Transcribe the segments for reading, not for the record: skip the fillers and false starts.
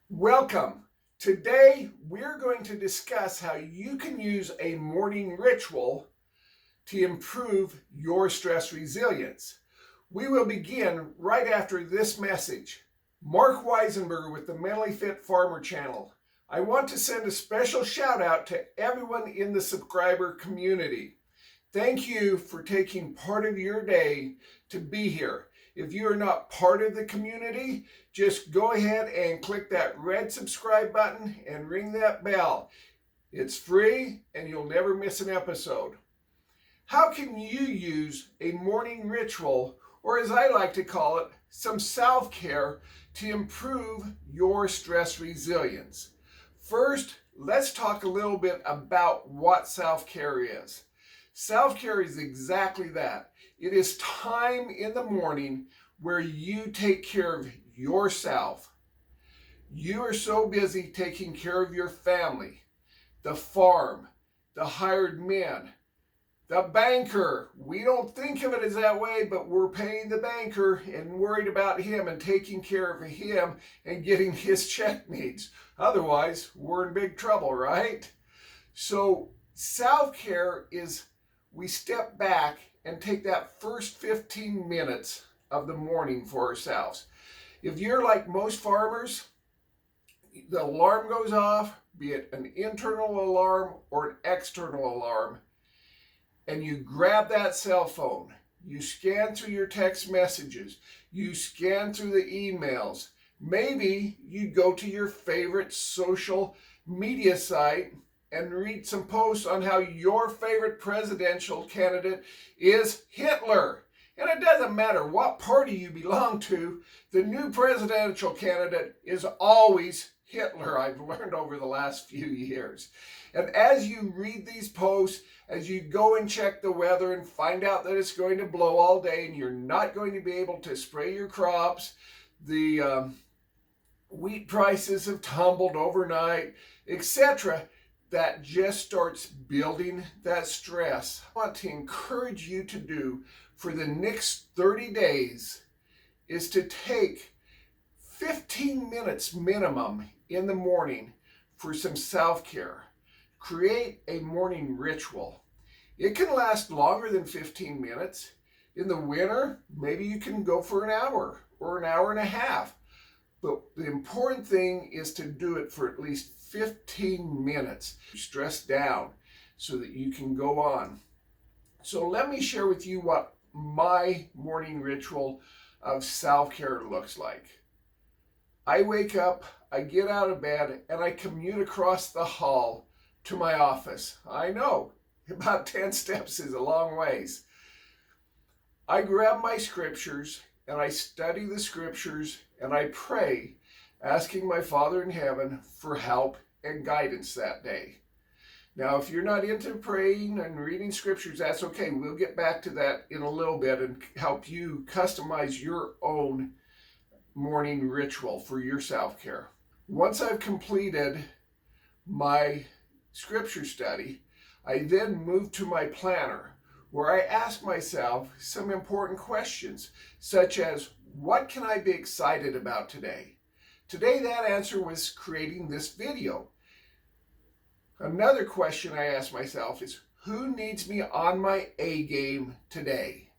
Welcome. Today we're going to discuss how you can use a morning ritual to improve your stress resilience. We will begin right after this message. Mark Weisenburger with the Mentally Fit Farmer channel. I want to send a special shout out to everyone in the subscriber community. Thank you for taking part of your day to be here. If you are not part of the community, just go ahead and click that red subscribe button and ring that bell. It's free and you'll never miss an episode. How can you use a morning ritual, or as I like to call it, some self-care to improve your stress resilience? First, let's talk a little bit about what self-care is. Self-care is exactly that. It is time in the morning where you take care of yourself. You are so busy taking care of your family, the farm, the hired men, the banker. We don't think of it as that way, but we're paying the banker and worried about him and taking care of him and getting his check needs. Otherwise, we're in big trouble, right? So self-care is we step back and take that first 15 minutes of the morning for ourselves. If you're like most farmers, the alarm goes off, be it an internal alarm or an external alarm, and you grab that cell phone, you scan through your text messages, you scan through the emails, maybe you go to your favorite social media site and read some posts on how your favorite presidential candidate is Hitler. And it doesn't matter what party you belong to, the new presidential candidate is always Hitler, I've learned over the last few years. And as you read these posts, as you go and check the weather and find out that it's going to blow all day and you're not going to be able to spray your crops, the wheat prices have tumbled overnight, etc., that just starts building that stress. I want to encourage you to do for the next 30 days is to take 15 minutes minimum in the morning for some self-care. Create a morning ritual. It can last longer than 15 minutes. In the winter, maybe you can go for an hour or an hour and a half. But the important thing is to do it for at least 15 minutes. Stress down so that you can go on. So let me share with you what my morning ritual of self-care looks like. I wake up, I get out of bed, and I commute across the hall to my office. I know, about 10 steps is a long ways. I grab my scriptures and I study the scriptures and I pray, asking my Father in heaven for help and guidance that day. Now, if you're not into praying and reading scriptures, that's okay. We'll get back to that in a little bit and help you customize your own morning ritual for your self-care. Once I've completed my scripture study, I then move to my planner, where I ask myself some important questions, such as, what can I be excited about today? Today, that answer was creating this video. Another question I ask myself is, who needs me on my A game today?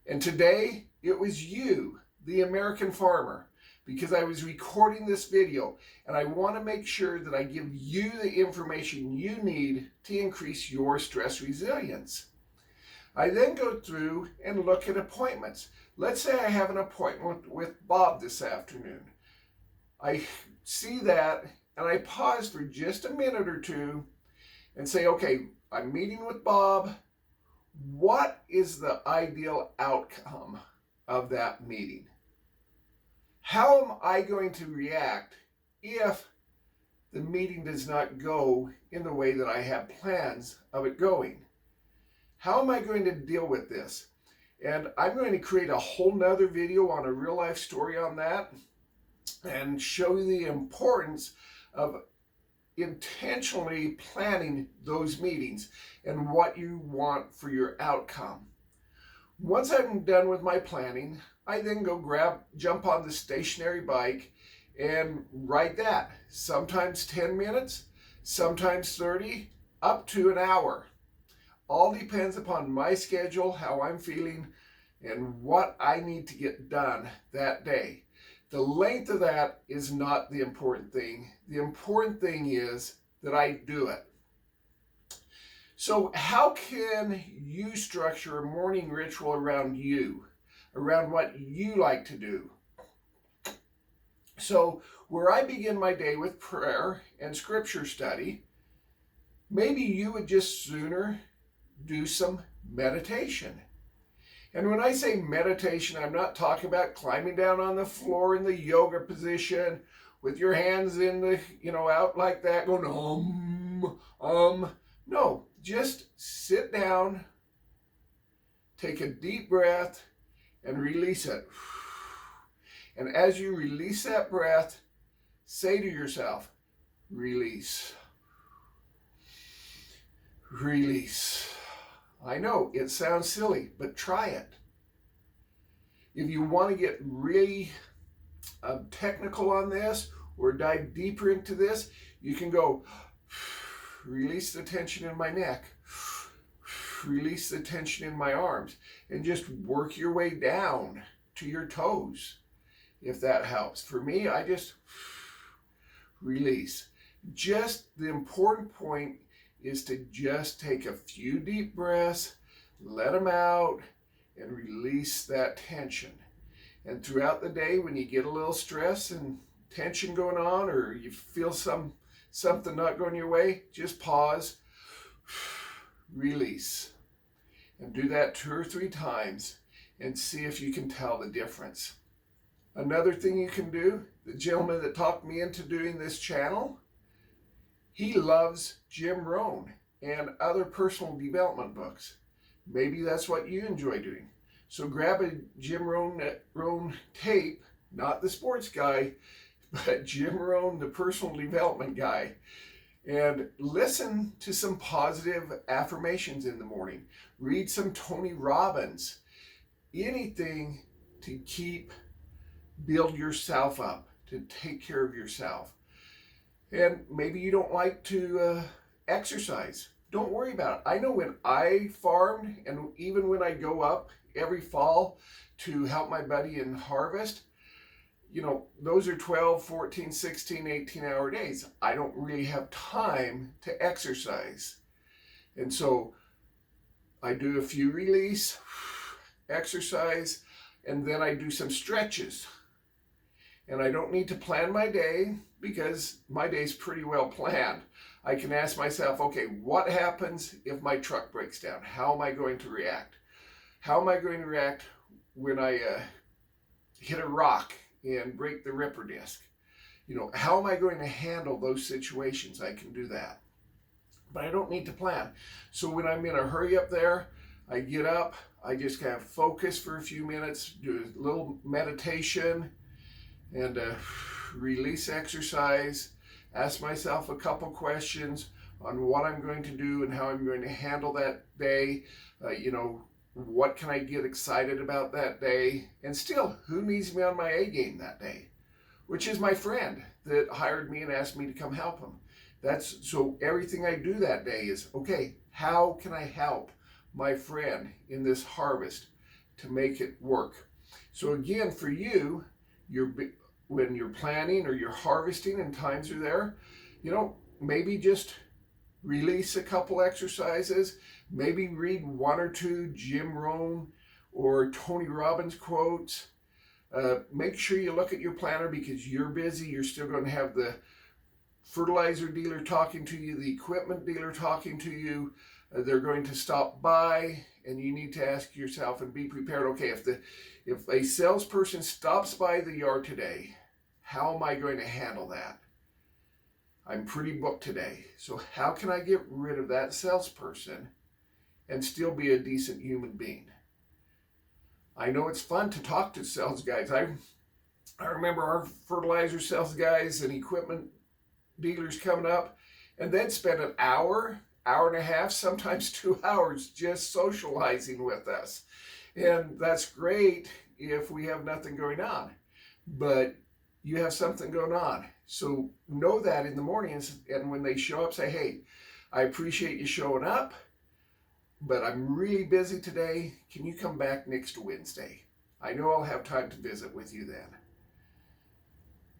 And today, it was you, the American farmer, because I was recording this video and I want to make sure that I give you the information you need to increase your stress resilience. I then go through and look at appointments. Let's say I have an appointment with Bob this afternoon. I see that and I pause for just a minute or two and say, okay, I'm meeting with Bob. What is the ideal outcome of that meeting? How am I going to react if the meeting does not go in the way that I have plans of it going? How am I going to deal with this? And I'm going to create a whole nother video on a real life story on that and show you the importance of intentionally planning those meetings and what you want for your outcome. Once I'm done with my planning, I then go jump on the stationary bike and write that. Sometimes 10 minutes, sometimes 30, up to an hour. All depends upon my schedule, how I'm feeling, and what I need to get done that day. The length of that is not the important thing. The important thing is that I do it. So how can you structure a morning ritual around you, around what you like to do? So where I begin my day with prayer and scripture study, maybe you would just sooner do some meditation. And when I say meditation, I'm not talking about climbing down on the floor in the yoga position with your hands in the, out like that, going No, just sit down, take a deep breath, and release it. And as you release that breath, say to yourself, release. Release. I know it sounds silly, but try it. If you want to get really technical on this or dive deeper into this, you can go, release the tension in my neck, release the tension in my arms, and just work your way down to your toes, if that helps. For me, I just release. Just the important point is to just take a few deep breaths, let them out, and release that tension. And throughout the day, when you get a little stress and tension going on, or you feel something not going your way, just pause, release. And do that 2 or 3 times and see if you can tell the difference. Another thing you can do, the gentleman that talked me into doing this channel, he loves Jim Rohn and other personal development books. Maybe that's what you enjoy doing. So grab a Jim Rohn tape, not the sports guy, but Jim Rohn, the personal development guy, and listen to some positive affirmations in the morning. Read some Tony Robbins. Anything to build yourself up, to take care of yourself. And maybe you don't like to exercise. Don't worry about it. I know when I farmed, and even when I go up every fall to help my buddy in harvest, those are 12, 14, 16, 18-hour days. I don't really have time to exercise. And so I do a few release, exercise, and then I do some stretches. And I don't need to plan my day because my day's pretty well planned. I can ask myself, okay, what happens if my truck breaks down? How am I going to react? How am I going to react when I hit a rock and break the ripper disc? How am I going to handle those situations? I can do that. But I don't need to plan. So when I'm in a hurry up there, I get up, I just kind of focus for a few minutes, do a little meditation, and release exercise, ask myself a couple questions on what I'm going to do and how I'm going to handle that day. What can I get excited about that day? And still, who needs me on my A game that day? Which is my friend that hired me and asked me to come help him. So everything I do that day is, okay, how can I help my friend in this harvest to make it work? So again, for you, when you're planning or you're harvesting and times are there, maybe just release a couple exercises, maybe read 1 or 2 Jim Rohn or Tony Robbins quotes. Make sure you look at your planner because you're busy. You're still going to have the fertilizer dealer talking to you, the equipment dealer talking to you. They're going to stop by, and you need to ask yourself and be prepared. Okay, if a salesperson stops by the yard today, how am I going to handle that? I'm pretty booked today. So how can I get rid of that salesperson and still be a decent human being? I know it's fun to talk to sales guys. I remember our fertilizer sales guys and equipment dealers coming up, and they'd spend an hour and a half, sometimes 2 hours just socializing with us. And that's great if we have nothing going on. But you have something going on. So know that in the mornings, and when they show up, say, hey, I appreciate you showing up, but I'm really busy today. Can you come back next Wednesday? I know I'll have time to visit with you then.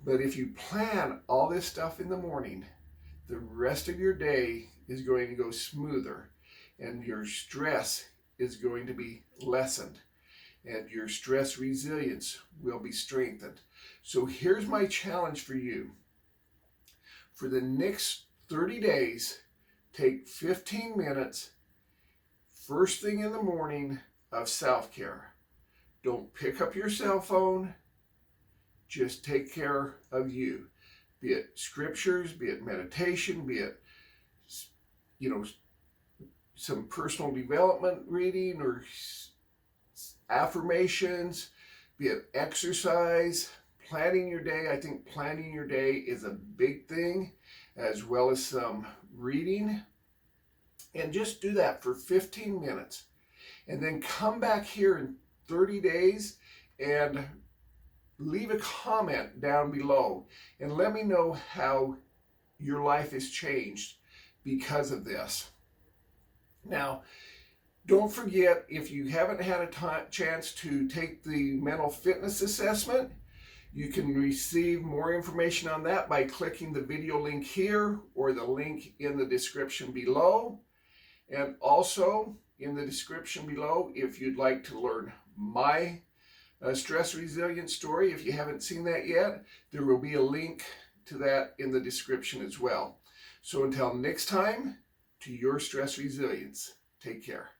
But if you plan all this stuff in the morning, the rest of your day is going to go smoother, and your stress is going to be lessened, and your stress resilience will be strengthened. So here's my challenge for you. For the next 30 days, take 15 minutes first thing in the morning of self-care. Don't pick up your cell phone. Just take care of you. Be it scriptures, be it meditation, be it, some personal development reading or affirmations, be it exercise, planning your day. I think planning your day is a big thing, as well as some reading. And just do that for 15 minutes. And then come back here in 30 days and leave a comment down below and let me know how your life has changed because of this. Now, don't forget, if you haven't had a chance to take the mental fitness assessment, you can receive more information on that by clicking the video link here or the link in the description below. And also in the description below, if you'd like to learn my stress resilience story, if you haven't seen that yet, there will be a link to that in the description as well. So until next time, to your stress resilience, take care.